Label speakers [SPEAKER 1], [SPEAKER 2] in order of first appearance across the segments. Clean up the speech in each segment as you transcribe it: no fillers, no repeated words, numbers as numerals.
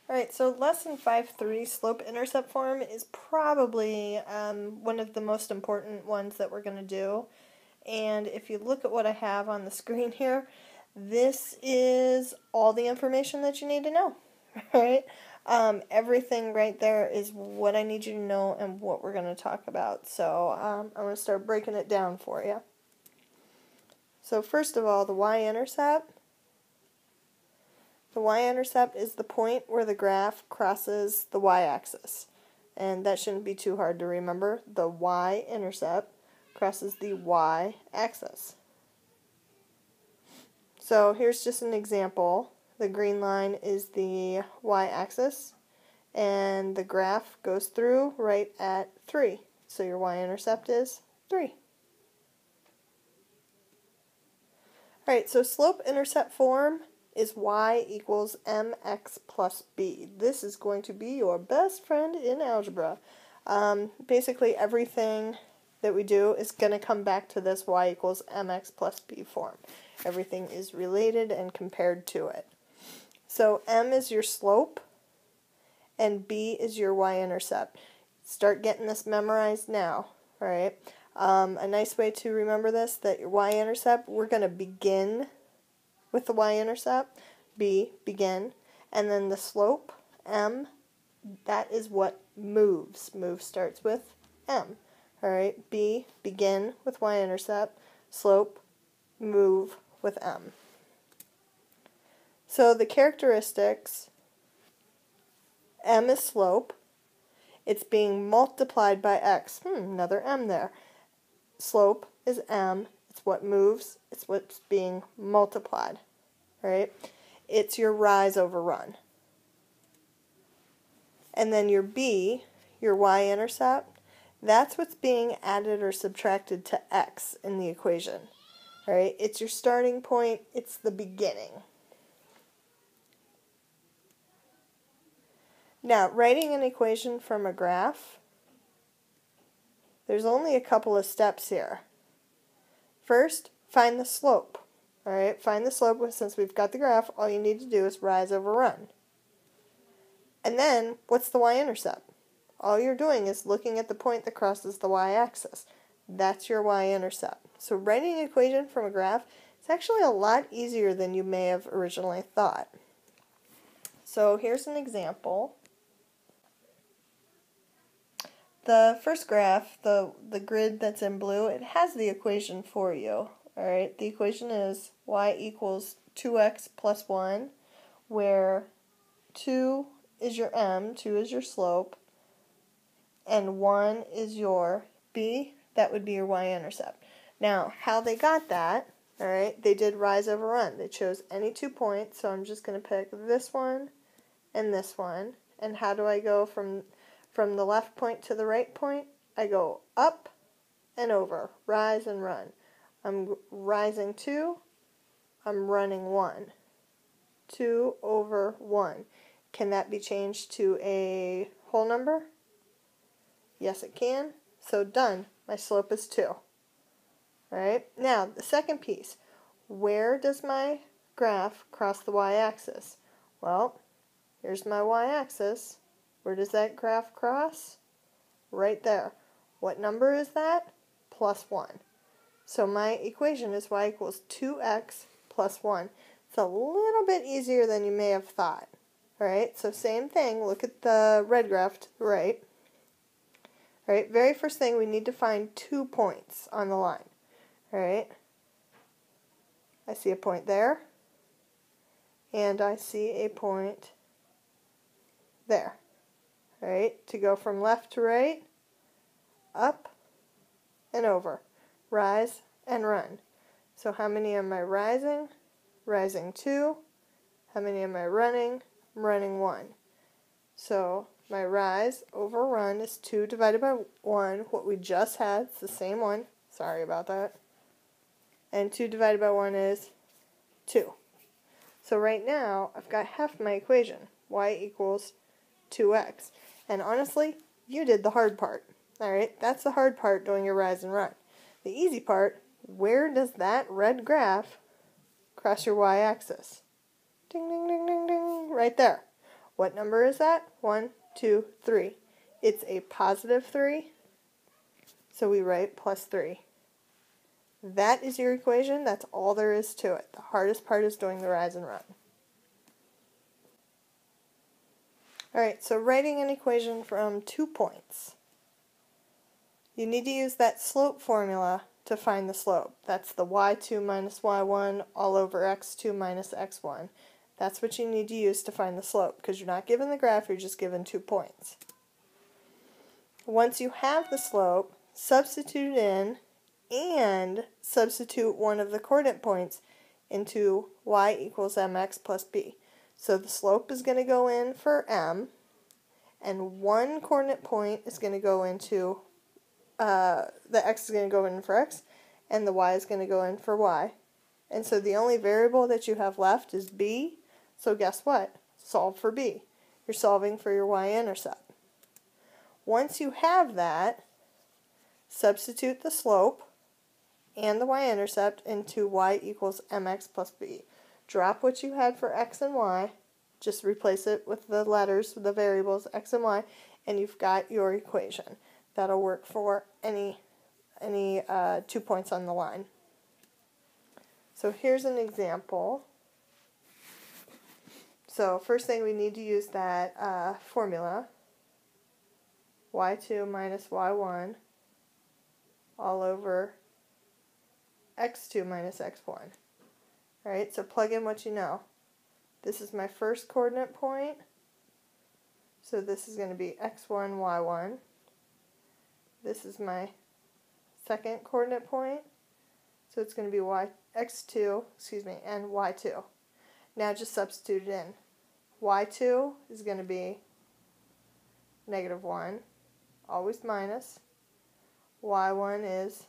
[SPEAKER 1] Alright, so lesson 5.3, slope-intercept form, is probably one of the most important ones that we're going to do. And if you look at what I have on the screen here, this is all the information that you need to know, right? Everything right there is what I need you to know and what we're going to talk about. So I'm going to start breaking it down for you. So first of all, the y-intercept. The y-intercept is the point where the graph crosses the y-axis. And that shouldn't be too hard to remember. The y-intercept crosses the y-axis. So here's just an example. The green line is the y-axis, and the graph goes through right at 3. So your y-intercept is 3. Alright, so slope-intercept form is y equals mx plus b. This is going to be your best friend in algebra. Basically everything that we do is going to come back to this y equals mx plus b form. Everything is related and compared to it. So m is your slope and b is your y-intercept. Start getting this memorized now. Alright. A nice way to remember this, that your y-intercept, we're going to begin with the y-intercept, b, begin, and then the slope, m, that is what moves. Move starts with m. Alright, b, begin with y-intercept, slope, move with m. So the characteristics, m is slope, it's being multiplied by x. Another m there. Slope is m, it's what moves, it's what's being multiplied. Right? It's your rise over run. And then your b, your y-intercept, that's what's being added or subtracted to x in the equation. Right? It's your starting point, it's the beginning. Now, writing an equation from a graph, there's only a couple of steps here. First, find the slope. Alright, find the slope. Since we've got the graph, all you need to do is rise over run. And then, what's the y-intercept? All you're doing is looking at the point that crosses the y-axis. That's your y-intercept. So writing an equation from a graph is actually a lot easier than you may have originally thought. So here's an example. The first graph, the grid that's in blue, it has the equation for you. Alright, the equation is y equals 2x plus 1, where 2 is your m, 2 is your slope, and 1 is your b, that would be your y-intercept. Now, how they got that, alright, they did rise over run. They chose any 2 points, so I'm just going to pick this one and this one. And how do I go from the left point to the right point? I go up and over, rise and run. I'm rising 2, I'm running 1. 2 over 1. Can that be changed to a whole number? Yes, it can. So done. My slope is 2. Alright, now the second piece. Where does my graph cross the y-axis? Well, here's my y-axis. Where does that graph cross? Right there. What number is that? Plus 1. So my equation is y equals 2x plus 1. It's a little bit easier than you may have thought. Alright, so same thing. Look at the red graph to the right. Alright, very first thing, we need to find 2 points on the line. Alright, I see a point there, and I see a point there. Alright, to go from left to right, up and over. Rise and run. So how many am I rising? Rising 2. How many am I running? I'm running 1. So my rise over run is 2 divided by 1, what we just had. It's the same one. Sorry about that. And 2 divided by 1 is 2. So right now, I've got half my equation. Y equals 2x. And honestly, you did the hard part. Alright, that's the hard part, doing your rise and run. The easy part, where does that red graph cross your y-axis? Ding, ding, ding, ding, ding, right there. What number is that? 1, 2, 3. It's a positive 3, so we write plus 3. That is your equation. That's all there is to it. The hardest part is doing the rise and run. Alright, so writing an equation from 2 points. You need to use that slope formula to find the slope. That's the y2 minus y1 all over x2 minus x1. That's what you need to use to find the slope, because you're not given the graph, you're just given 2 points. Once you have the slope, substitute it in and substitute one of the coordinate points into y equals mx plus b. So the slope is going to go in for m, and one coordinate point is going to go into, the x is going to go in for x, and the y is going to go in for y. And so the only variable that you have left is b, so guess what? Solve for b. You're solving for your y-intercept. Once you have that, substitute the slope and the y-intercept into y equals mx plus b. Drop what you had for x and y, just replace it with the letters, the variables x and y, and you've got your equation. That'll work for any 2 points on the line. So here's an example. So first thing, we need to use that formula, y2 minus y1 all over x2 minus x1. Alright, so plug in what you know. This is my first coordinate point, so this is going to be x1, y1. This is my second coordinate point, so it's going to be x2, and y2. Now just substitute it in. y2 is going to be negative 1, always minus. y1 is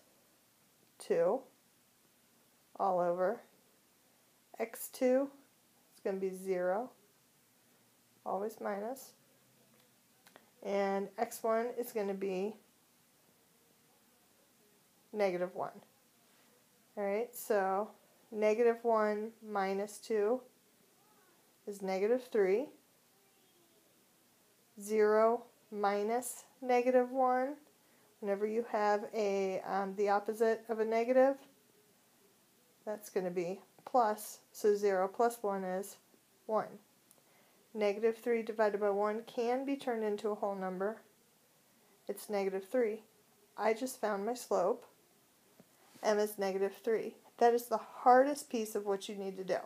[SPEAKER 1] 2, all over. x2 is going to be 0, always minus. And x1 is going to be negative 1. Alright, so negative 1 minus 2 is negative 3. 0 minus negative 1, whenever you have a the opposite of a negative, that's going to be plus, so 0 plus 1 is 1. Negative 3 divided by 1 can be turned into a whole number. It's negative 3. I just found my slope. M is negative 3. That is the hardest piece of what you need to do.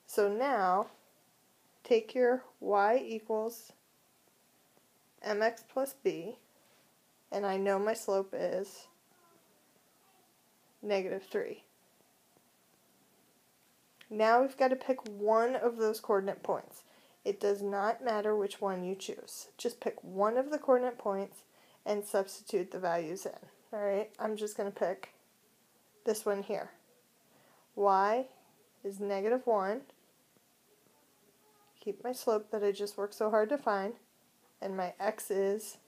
[SPEAKER 1] So now, take your y equals mx plus b, and I know my slope is negative 3. Now we've got to pick one of those coordinate points. It does not matter which one you choose. Just pick one of the coordinate points and substitute the values in. Alright, I'm just going to pick this one here. Y is negative 1. Keep my slope that I just worked so hard to find. And my x is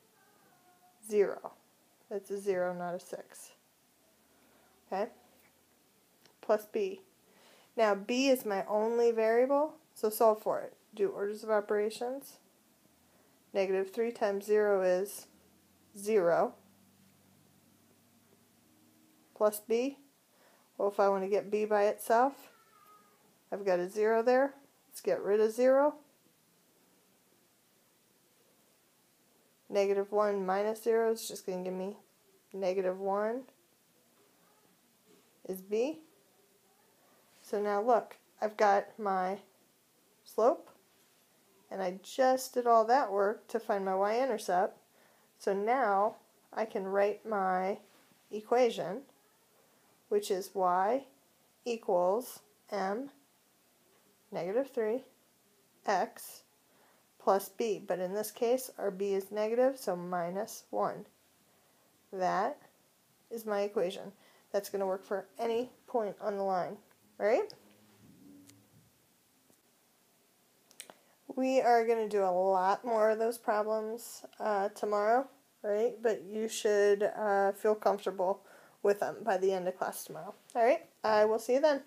[SPEAKER 1] 0. That's a 0, not a 6. Okay? Plus b. Now b is my only variable, so solve for it. Do orders of operations. Negative 3 times 0 is 0. Plus b. Well, if I want to get b by itself, I've got a 0 there. Let's get rid of 0. Negative 1 minus 0 is just going to give me negative 1 is b. So now look, I've got my slope, and I just did all that work to find my y-intercept. So now I can write my equation, which is y equals m negative 3 x plus b. But in this case, our b is negative, so minus 1. That is my equation. That's going to work for any point on the line, right? We are going to do a lot more of those problems tomorrow, right? But you should feel comfortable with them by the end of class tomorrow. All right, I will see you then.